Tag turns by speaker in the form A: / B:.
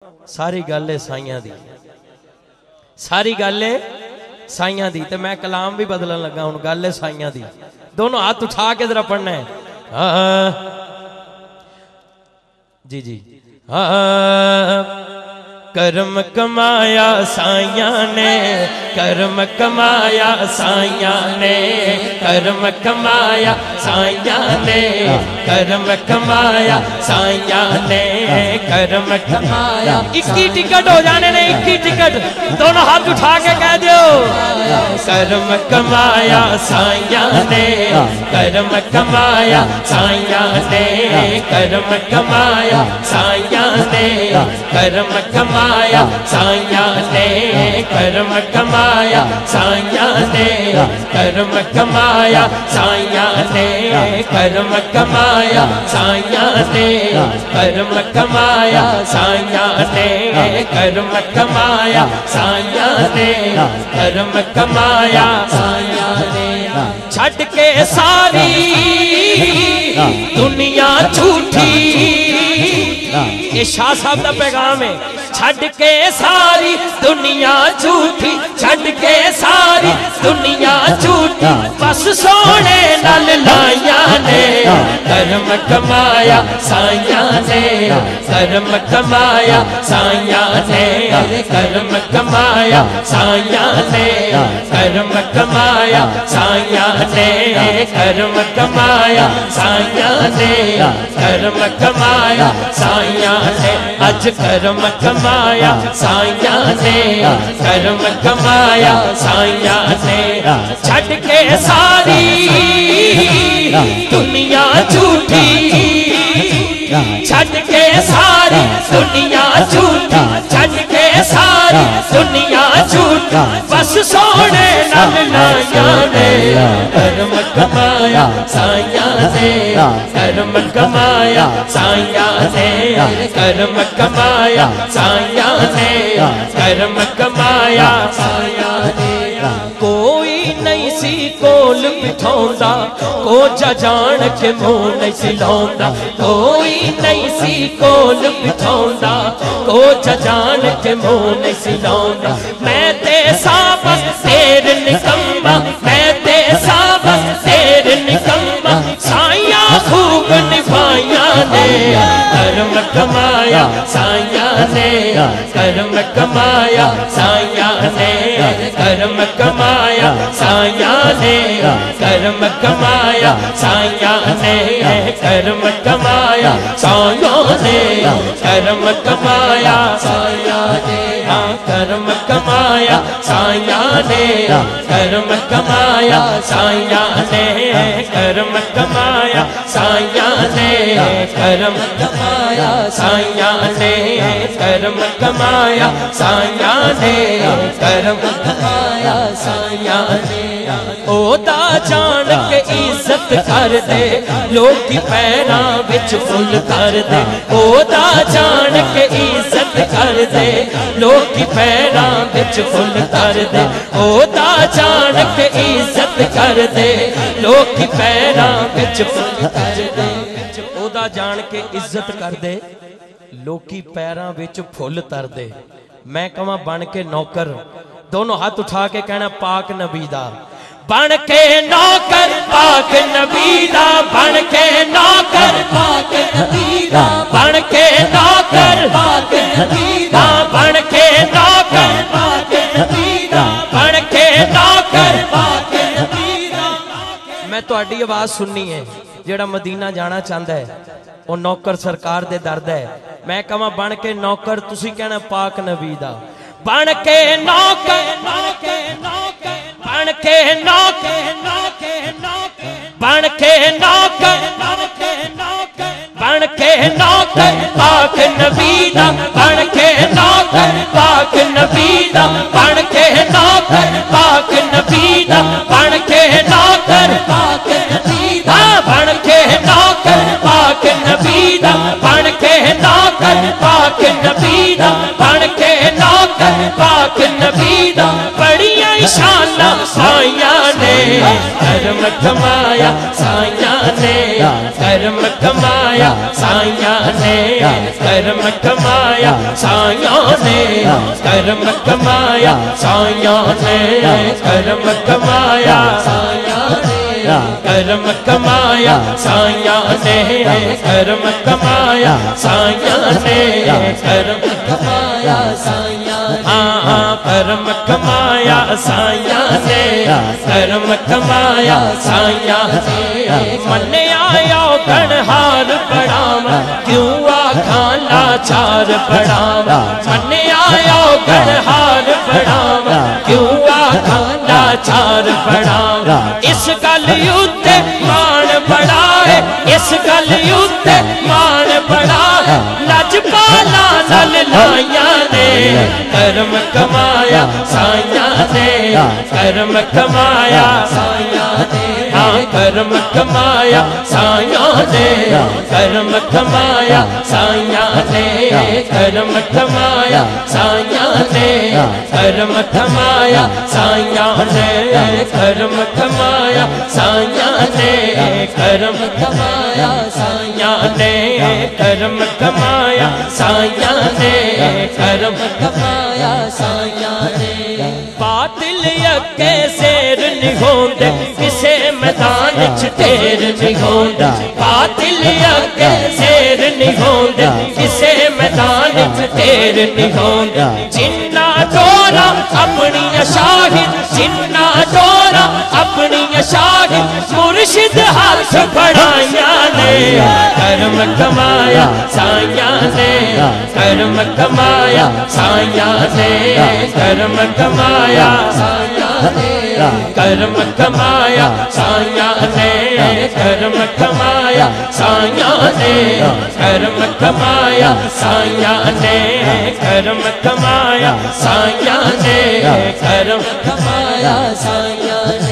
A: सारी गल है साइयां दी, सारी गल है साइयां दी। ते मैं कलाम भी बदलन लगा हुण, गल है साइयां दी। दोनों हाथ उठा के जरा पढ़ना है। जी जी। करम कमाया साइयां ने, करम कमाया साइयां ने, करम कमाया साइयां ने, करम कमाया साइयां ने, करम कमाया। 21 टिकट हो जाने ने, 21 टिकट। दोनों हाथ उठा के कह दो, करम कमाया साइयां ने, करम कमाया साइयां ने, करम कमाया साइयां ने, करम कमाया साइयां ने, करम कमाया साइयां ने, करम कमाया साइयां ने, करम कमाया साइयां ने, करम कमाया साइयां ने, करम कमाया साइयां ने, करम कमाया साइयां ने। छड़ के सारी दुनिया झूठी, ये शाह साहब का पैगाम है। छड़ के सारी दुनिया झूठी, छड़ के सारी दुनिया झूठी, बस सोने नाल लाइया ने, करम कमाया साइयां ने, करम कमाया साइयां ने, करम कमाया साइयां ने, करम कमाया साइयां ने, करम कमाया साइयां ने, करम कमाया साइयां ने। अज करम कमाया साइयां ने, करम कमाया साइयां ने। छड़ के सारी दुनिया झूठी, छड़ के सारी दुनिया झूठी, छड़ के सारी दुनिया झूठी, बस सोने नाल लाइया ने, करम कमाया साइयां ने, करम कमाया साइयां ने, करम कमाया साइयां ने, करम कमाया साइयां ने। कोई नहीं सी कोल बिठाउंदा, को जान के मुंह नहीं सिलाउंदा, कोई नहीं सी कोल बिठाउंदा, को जान के मुंह नहीं सिलाउंदा। मैं ते साबस तेरे निकम्मा, मैं ते साबस तेरे निकम्मा, साइयां खूब निभाइया ने, करम कमाया साइयां ने, करम कमाया साइयां ने, करम कमाया साइयां ने, करम कमाया साइयां ने, करम कमाया साइयां ने, करम कमाया साइयां ने, करम कमाया साइयां ने, करम कमाया साइयां ने, करम कमाया साइयां ने, करम कमाया साइयां ने, करम कमाया साइयां ने, करम कमाया साइयां ने। ओदा जान के इज्जत कर दे, लोग पैरां विच फुल कर दे, ओदा जान के इज्जत कर दे, लोग पैरां विच फुल कर दे, ओदा जान के इज्जत कर दे, लोग पैरां विच फुल कर दे। ओदा जान के इज्जत कर दे, लोकी पैरां विच फुल तर दे। मैं कहां बन के नौकर, दोनों हाथ उठा के कहना पाक नबी दा, बन के नौकर पाक नबी दा, बन के नौकर पाक नबी दा, बन के नौकर पाक नबी दा, बन के नौकर पाक नबी दा, बन के नौकर पाक नबी दा। मैं तुहाडी आवाज सुननी है, जेड़ा मदीना जाना चाहता है वो नौकर सरकार दे दर्द है। मैं कहां बन के नौकर, तुसी कहना पाक नबी दा, बन के नौकर, बन के नौकर, बन के नौकर, बन के नौकर, बन के नौकर पाक नबी दा, बन के नौकर पाक नबी दा, बन के नौकर पाक नबी दा, बन के नौकर पाक नबी दा, बन के नौकर पाक नबी दा, बन के नौकर पाक नबी दा, बन के नौकर पाक नबी दा। बड़ियां शानां साइयां ने, کرم کمایا سائیاں نے کرم کمایا سائیاں نے کرم کمایا سائیاں نے کرم کمایا سائیاں نے کرم کمایا سائیاں نے کرم کمایا سائیاں نے کرم کمایا سائیاں نے کرم کمایا سائیاں ہاں کرم کمایا سائیاں نے کرم کمایا سائیاں نے من آیا گنہار پڑھاوا کیوں آکھاں لاچار پڑھاوا من آیا گنہار پڑھاوا کیوں آکھاں لاچار پڑھاوا اس گل یوتے مان بڑا ہے اس گل یوتے مان بڑا ہے لجپالا نل لائیاں نے کرم کمایا سائیاں نے کرم کمایا سائیاں نے ہاں کرم کمایا سائیاں نے کرم کمایا سائیاں نے کرم کمایا سائیاں نے کرم کمایا سائیاں نے کرم کمایا سائیاں نے کرم کمایا سائیاں نے کرم کمایا سائیاں نے کرم کمایا سائیاں نے باطل یکے سیر نہیں ہوندے کسے میدان وچ تیر نہیں ہوندے باطل یکے سیر نہیں ہوندے کسے میدان وچ تیر نہیں ہوندے جنہ ڈورا اپنی شاہد جنہ ڈورا اپنی شاہد مرشد ہاتھ بڑھائیاں نے کرم کمایا سائیاں نے کرم کمایا سائیاں نے کرم کمایا سائیاں نے کرم کمایا سائیاں نے کرم کمایا سائیاں نے کرم کمایا سائیاں نے کرم کمایا سائیاں نے کرم کمایا سائیاں نے